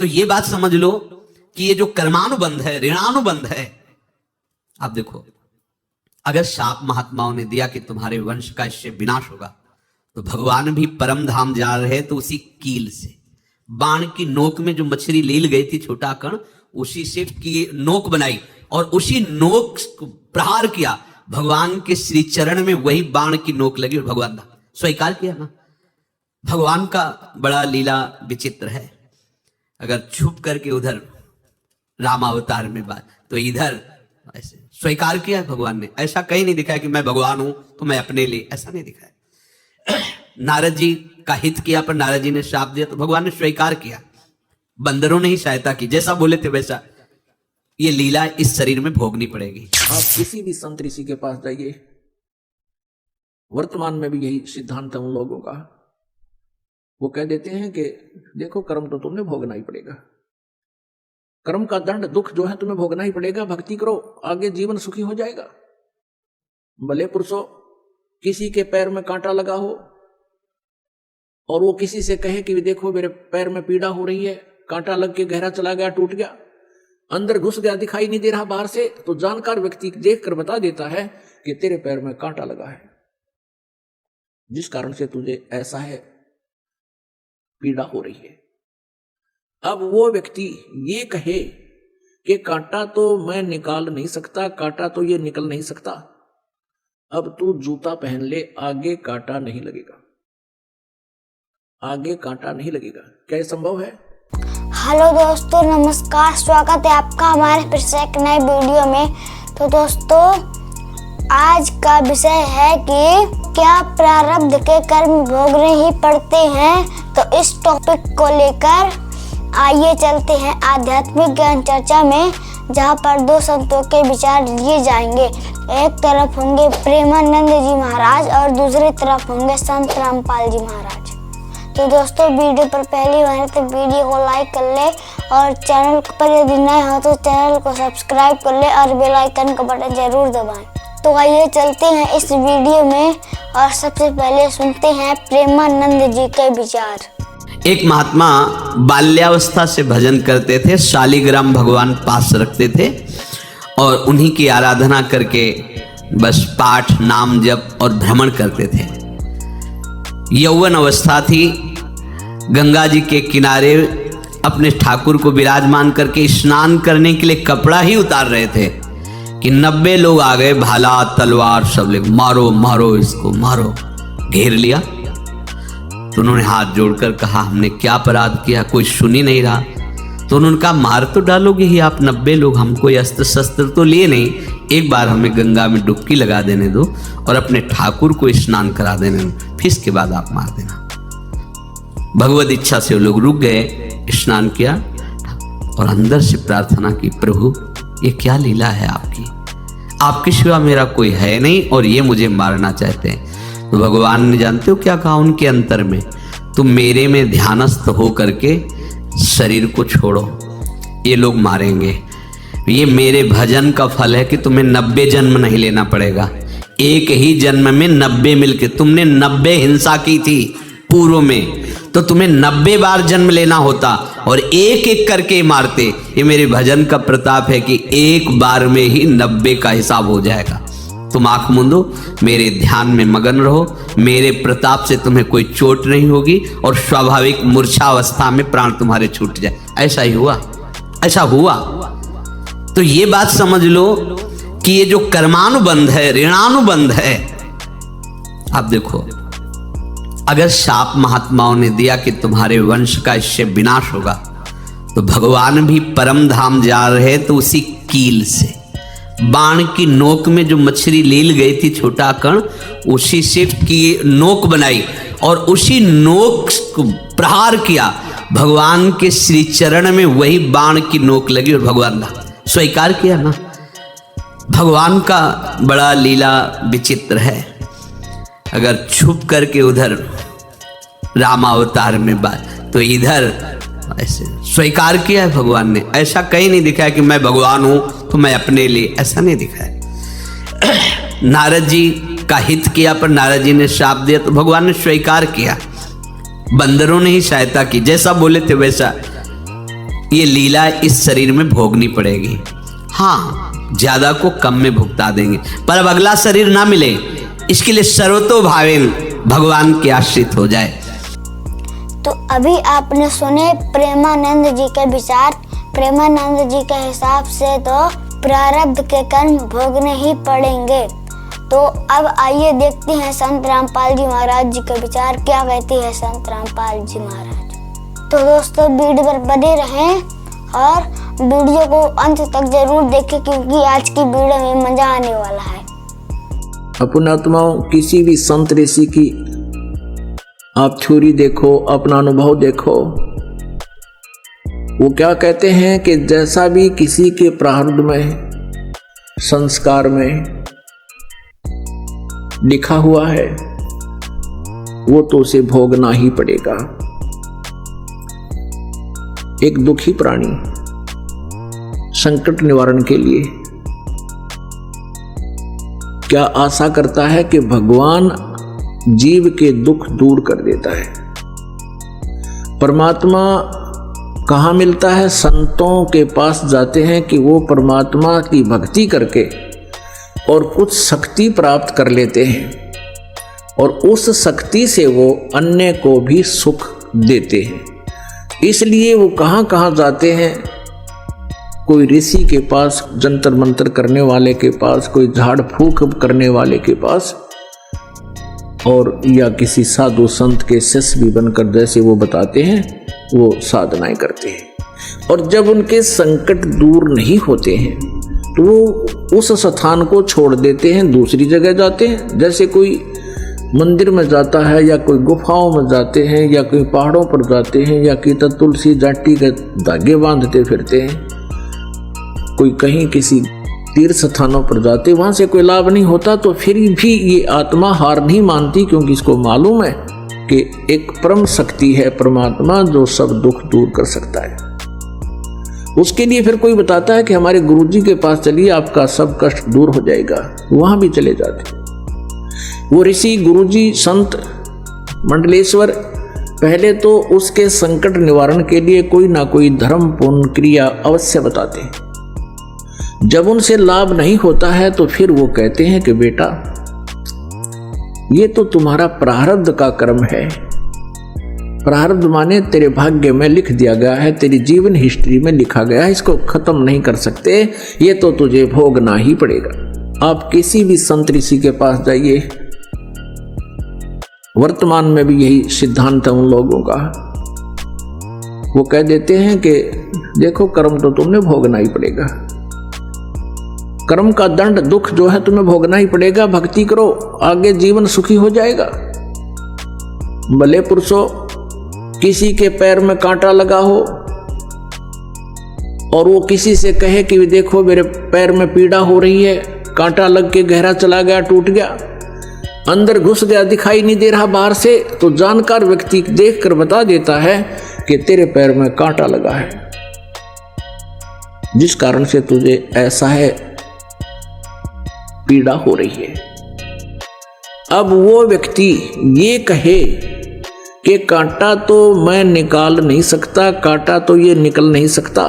तो ये बात समझ लो कि ये जो कर्मानुबंध है, ऋणानुबंध है। आप देखो, अगर शाप महात्माओं ने दिया कि तुम्हारे वंश का इससे विनाश होगा, तो भगवान भी परम धाम जा रहे तो उसी कील से, बाण की नोक में जो मछली लील गई थी छोटा कण, उसी से की नोक बनाई और उसी नोक को प्रहार किया। भगवान के श्री चरण में वही बाण की नोक लगी और भगवान स्वीकार किया ना। भगवान का बड़ा लीला विचित्र है। अगर छुप करके उधर रामावतार में बात, तो इधर ऐसे स्वीकार किया है भगवान ने। ऐसा कहीं नहीं दिखाया कि मैं भगवान हूं तो मैं अपने लिए, ऐसा नहीं दिखाया। नारद जी का हित किया पर नारद जी ने श्राप दिया तो भगवान ने स्वीकार किया। बंदरों ने ही सहायता की, जैसा बोले थे वैसा। ये लीला इस शरीर में भोगनी पड़ेगी। आप किसी भी संत ऋषि के पास जाइए, वर्तमान में भी यही सिद्धांत है उन लोगों का। वो कह देते हैं कि देखो कर्म तो तुम्हें भोगना ही पड़ेगा, कर्म का दंड दुख जो है तुम्हें भोगना ही पड़ेगा, भक्ति करो आगे जीवन सुखी हो जाएगा। भले पुरुषों, किसी के पैर में कांटा लगा हो और वो किसी से कहे कि देखो मेरे पैर में पीड़ा हो रही है, कांटा लग के गहरा चला गया, टूट गया, अंदर घुस गया, दिखाई नहीं दे रहा बाहर से, तो जानकार व्यक्ति देखकर बता देता है कि तेरे पैर में कांटा लगा है, जिस कारण से तुझे ऐसा है, पीड़ा हो रही है। अब वो व्यक्ति ये कहे कि कांटा तो मैं निकाल नहीं सकता, कांटा तो ये निकल नहीं सकता, अब तू जूता पहन ले, आगे कांटा नहीं लगेगा, आगे कांटा नहीं लगेगा। क्या ये संभव है? हेलो दोस्तों, नमस्कार, स्वागत है आपका हमारे फिर से एक नए वीडियो में। तो दोस्तों, आज का विषय है कि क्या प्रारब्ध के कर्म भोगने ही पड़ते हैं। तो इस टॉपिक को लेकर आइए चलते हैं आध्यात्मिक ज्ञान चर्चा में, जहां पर दो संतों के विचार लिए जाएंगे। एक तरफ होंगे प्रेमानंद जी महाराज और दूसरी तरफ होंगे संत रामपाल जी महाराज। तो दोस्तों, वीडियो पर पहली बार तो वीडियो को लाइक कर ले और चैनल पर यदि नए हो तो चैनल को सब्सक्राइब कर ले और बेल आइकन का बटन जरूर दबाएं। तो आइए चलते हैं इस वीडियो में और सबसे पहले सुनते हैं प्रेमानंद जी के विचार। एक महात्मा बाल्यावस्था से भजन करते थे, शालिग्राम भगवान पास रखते थे और उन्हीं की आराधना करके बस पाठ, नाम, जप और भ्रमण करते थे। यौवन अवस्था थी, गंगा जी के किनारे अपने ठाकुर को विराजमान करके स्नान करने के लिए कपड़ा ही उतार रहे थे कि 90 लोग आ गए, भाला तलवार सब ले, मारो मारो इसको मारो, घेर लिया। तो उन्होंने हाथ जोड़कर कहा हमने क्या अपराध किया, कोई सुन ही नहीं रहा। तो उन्होंने कहा मार तो डालोगे ही आप 90 लोग, हम कोई अस्त्र शस्त्र तो लिए नहीं, एक बार हमें गंगा में डुबकी लगा देने दो और अपने ठाकुर को स्नान करा देने दो, फिर इसके बाद आप मार देना। भगवत इच्छा से वो लोग रुक गए, स्नान किया और अंदर से प्रार्थना की, प्रभु ये क्या लीला है आपकी, आपके सिवा मेरा कोई है नहीं और ये मुझे मारना चाहते हैं। तो भगवान ने जानते हो क्या कहा उनके अंतर में, तुम मेरे में ध्यानस्थ हो करके शरीर को छोड़ो, ये लोग मारेंगे। ये मेरे भजन का फल है कि तुम्हें 90 जन्म नहीं लेना पड़ेगा, एक ही जन्म में 90 मिलके, तुमने 90 हिंसा की थी पूर्व में, तो तुम्हें 90 बार जन्म लेना होता और एक एक करके मारते। ये मेरे भजन का प्रताप है कि एक बार में ही 90 का हिसाब हो जाएगा। तुम आंख मूंदो, मेरे ध्यान में मगन रहो, मेरे प्रताप से तुम्हें कोई चोट नहीं होगी और स्वाभाविक मूर्छा अवस्था में प्राण तुम्हारे छूट जाए। ऐसा ही हुआ, ऐसा हुआ। तो ये बात समझ लो कि ये जो कर्मानुबंध है, ऋणानुबंध है। आप देखो, अगर शाप महात्माओं ने दिया कि तुम्हारे वंश का इससे विनाश होगा, तो भगवान भी परम धाम जा रहे तो उसी कील से, बाण की नोक में जो मछली लील गई थी छोटा कण, उसी से की नोक बनाई और उसी नोक को प्रहार किया। भगवान के श्री चरण में वही बाण की नोक लगी और भगवान ने स्वीकार किया ना। भगवान का बड़ा लीला विचित्र है। अगर छुप करके उधर रामावतार में बात, तो इधर ऐसे स्वीकार किया है भगवान ने। ऐसा कहीं नहीं दिखाया कि मैं भगवान हूं तो मैं अपने लिए, ऐसा नहीं दिखाया। नारद जी का हित किया पर नारद जी ने श्राप दिया तो भगवान ने स्वीकार किया। बंदरों ने ही सहायता की, जैसा बोले थे वैसा। ये लीला इस शरीर में भोगनी पड़ेगी। हाँ, ज्यादा को कम में भुगता देंगे, पर अब अगला शरीर ना मिले, इसके लिए सर्वतोभावेन भगवान के आश्रित हो जाए। तो अभी आपने सुने प्रेमानंद जी के विचार। प्रेमानंद जी के हिसाब से तो प्रारब्ध के कर्म भोगने ही पड़ेंगे। तो अब आइए देखते हैं संत रामपाल जी महाराज जी के विचार, क्या कहती है संत रामपाल जी महाराज। तो दोस्तों वीडियो पर बने रहें और वीडियो को अंत तक जरूर देखें, क्योंकि आज की वीडियो में मजा आने वाला है। अपने आत्माओं, किसी भी संत ऋषि की आप थ्योरी देखो, अपना अनुभव देखो, वो क्या कहते हैं कि जैसा भी किसी के प्रारब्ध में, संस्कार में लिखा हुआ है, वो तो उसे भोगना ही पड़ेगा। एक दुखी प्राणी संकट निवारण के लिए क्या आशा करता है कि भगवान जीव के दुख दूर कर देता है। परमात्मा कहाँ मिलता है? संतों के पास जाते हैं कि वो परमात्मा की भक्ति करके और कुछ शक्ति प्राप्त कर लेते हैं, और उस शक्ति से वो अन्य को भी सुख देते हैं। इसलिए वो कहाँ कहाँ जाते हैं? कोई ऋषि के पास, जंतर मंतर करने वाले के पास, कोई झाड़ फूक करने वाले के पास, और या किसी साधु संत के शिष्य भी बनकर जैसे वो बताते हैं वो साधनाएं करते हैं। और जब उनके संकट दूर नहीं होते हैं तो वो उस स्थान को छोड़ देते हैं, दूसरी जगह जाते हैं। जैसे कोई मंदिर में जाता है, या कोई गुफाओं में जाते हैं, या कोई पहाड़ों पर जाते हैं, या कि तुलसी जाटी के धागे बांधते फिरते हैं, कोई कहीं किसी तीर्थ स्थानों पर जाते, वहां से कोई लाभ नहीं होता, तो फिर भी ये आत्मा हार नहीं मानती, क्योंकि इसको मालूम है कि एक परम शक्ति है परमात्मा जो सब दुख दूर कर सकता है। उसके लिए फिर कोई बताता है कि हमारे गुरुजी के पास चलिए, आपका सब कष्ट दूर हो जाएगा, वहां भी चले जाते। वो ऋषि, गुरुजी, संत, मंडलेश्वर पहले तो उसके संकट निवारण के लिए कोई ना कोई धर्म पूर्ण क्रिया अवश्य बताते हैं। जब उनसे लाभ नहीं होता है तो फिर वो कहते हैं कि बेटा, ये तो तुम्हारा प्रारब्ध का कर्म है। प्रारब्ध माने तेरे भाग्य में लिख दिया गया है, तेरी जीवन हिस्ट्री में लिखा गया है, इसको खत्म नहीं कर सकते, ये तो तुझे भोगना ही पड़ेगा। आप किसी भी संत ऋषि के पास जाइए, वर्तमान में भी यही सिद्धांत है उन लोगों का। वो कह देते हैं कि देखो, कर्म तो तुमने भोगना ही पड़ेगा, कर्म का दंड, दुख जो है तुम्हें भोगना ही पड़ेगा, भक्ति करो, आगे जीवन सुखी हो जाएगा। भले पुरुषों, किसी के पैर में कांटा लगा हो और वो किसी से कहे कि देखो मेरे पैर में पीड़ा हो रही है, कांटा लग के गहरा चला गया, टूट गया, अंदर घुस गया, दिखाई नहीं दे रहा बाहर से, तो जानकार व्यक्ति देखकर बता देता है कि तेरे पैर में कांटा लगा है, जिस कारण से तुझे ऐसा है, पीड़ा हो रही है। अब वो व्यक्ति ये कहे कि कांटा तो मैं निकाल नहीं सकता, कांटा तो ये निकल नहीं सकता,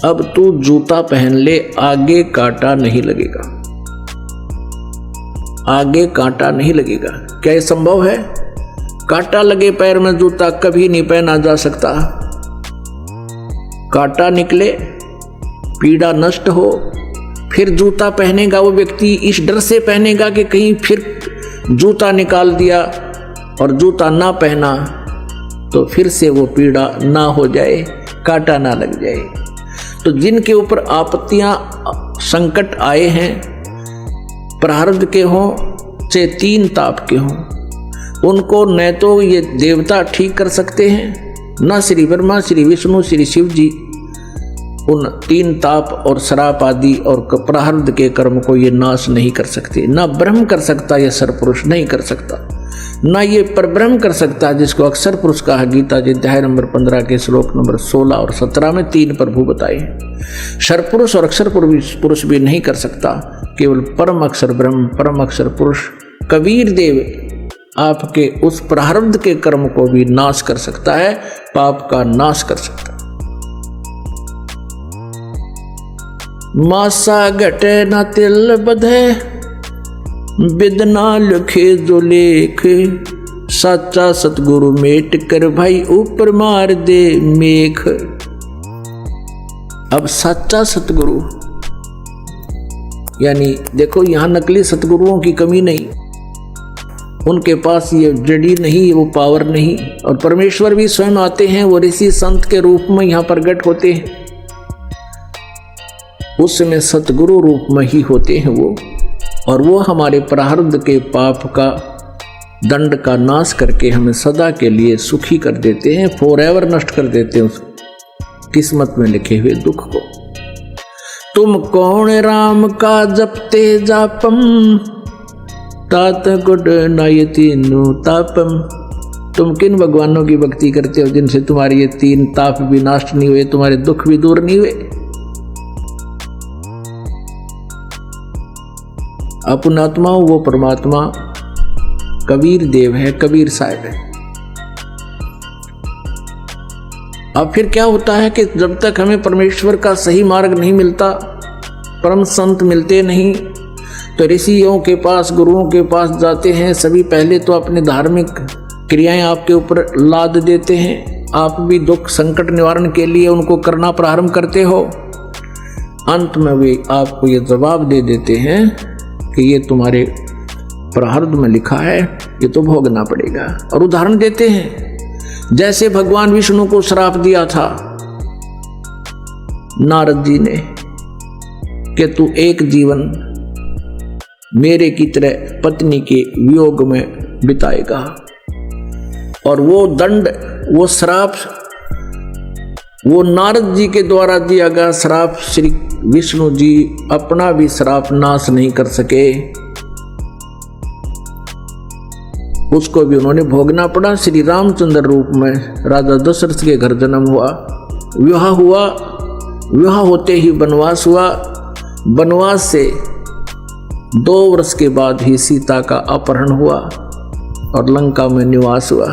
अब तू जूता पहन ले, आगे कांटा नहीं लगेगा, आगे कांटा नहीं लगेगा। क्या ये संभव है? कांटा लगे पैर में जूता कभी नहीं पहना जा सकता। कांटा निकले, पीड़ा नष्ट हो, फिर जूता पहनेगा वो व्यक्ति, इस डर से पहनेगा कि कहीं फिर जूता निकाल दिया और जूता ना पहना तो फिर से वो पीड़ा ना हो जाए, कांटा ना लग जाए। तो जिनके ऊपर आपत्तियां, संकट आए हैं, प्रारब्ध के हों चाहे तीन ताप के हों, उनको न तो ये देवता ठीक कर सकते हैं, न श्री ब्रह्मा, श्री विष्णु, श्री शिव जी उन तीन ताप और श्राप आदि और प्रारब्ध के कर्म को ये नाश नहीं कर सकते। ना ब्रह्म कर सकता, ये सरपुरुष नहीं कर सकता, ना ये परब्रह्म कर सकता, जिसको अक्षर पुरुष कहा गीता जी अध्याय नंबर 15 के श्लोक नंबर 16 और 17 में तीन प्रभु बताए। सरपुरुष और अक्षर पुरुष भी नहीं कर सकता, केवल परम अक्षर ब्रह्म, परम अक्षर पुरुष कबीर देव आपके उस प्रारब्ध के कर्म को भी नाश कर सकता है, पाप का नाश कर सकता है। मासा घटे न तिल बधे, बिदना लिखे जो लेख, साचा सतगुरु मेट कर भाई ऊपर मार दे मेख। अब सच्चा सतगुरु यानी देखो यहां नकली सतगुरुओं की कमी नहीं, उनके पास ये जड़ी नहीं, वो पावर नहीं, और परमेश्वर भी स्वयं आते हैं, वो ऋषि संत के रूप में यहाँ प्रकट होते हैं, उस समय सतगुरु रूप में ही होते हैं वो, और वो हमारे प्रारब्ध के पाप का दंड का नाश करके हमें सदा के लिए सुखी कर देते हैं, फॉरएवर नष्ट कर देते हैं उस किस्मत में लिखे हुए दुख को। तुम कौन राम का जपते जापम, तात गुड नायति नु तापम। तुम किन भगवानों की भक्ति करते हो जिनसे तुम्हारे ये 3 ताप भी नाश नहीं हुए, तुम्हारे दुख भी दूर नहीं हुए। अपनात्मा वो परमात्मा कबीर देव है, कबीर साहब है। अब फिर क्या होता है कि जब तक हमें परमेश्वर का सही मार्ग नहीं मिलता, परम संत मिलते नहीं, तो ऋषियों के पास, गुरुओं के पास जाते हैं। सभी पहले तो अपने धार्मिक क्रियाएं आपके ऊपर लाद देते हैं, आप भी दुख संकट निवारण के लिए उनको करना प्रारंभ करते हो। अंत में वे आपको ये जवाब दे देते हैं कि ये तुम्हारे प्रारब्ध में लिखा है, ये तो भोगना पड़ेगा। और उदाहरण देते हैं, जैसे भगवान विष्णु को श्राप दिया था नारद जी ने कि तू एक जीवन मेरे की तरह पत्नी के वियोग में बिताएगा, और वो दंड, वो श्राप, वो नारद जी के द्वारा दिया गया श्राप, श्री विष्णु जी अपना भी श्राप नाश नहीं कर सके, उसको भी उन्होंने भोगना पड़ा। श्री रामचंद्र रूप में राजा दशरथ के घर जन्म हुआ, विवाह हुआ, विवाह होते ही वनवास हुआ, वनवास से 2 वर्ष के बाद ही सीता का अपहरण हुआ और लंका में निवास हुआ।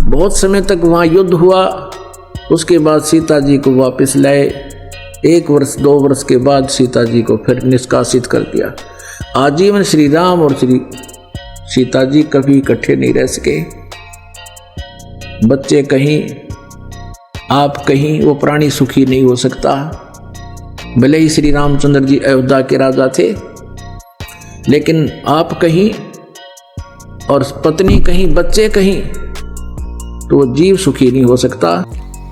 बहुत समय तक वहां युद्ध हुआ, उसके बाद सीता जी को वापस लाए। 1 वर्ष 2 वर्ष के बाद सीता जी को फिर निष्कासित कर दिया। आजीवन श्री राम और श्री सीता जी कभी इकट्ठे नहीं रह सके। बच्चे कहीं, आप कहीं, वो प्राणी सुखी नहीं हो सकता। भले ही श्री रामचंद्र जी अयोध्या के राजा थे, लेकिन आप कहीं और पत्नी कहीं, बच्चे कहीं, तो वो जीव सुखी नहीं हो सकता।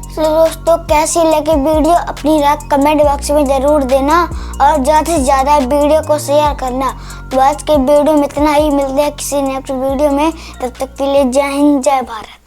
तो दोस्तों कैसी लगी वीडियो अपनी राय कमेंट बॉक्स में जरूर देना, और ज़्यादा से ज़्यादा वीडियो को शेयर करना। तो आज के वीडियो में इतना ही, मिलते हैं किसी नेक्स्ट वीडियो में, तब तक के लिए जय हिंद, जय भारत।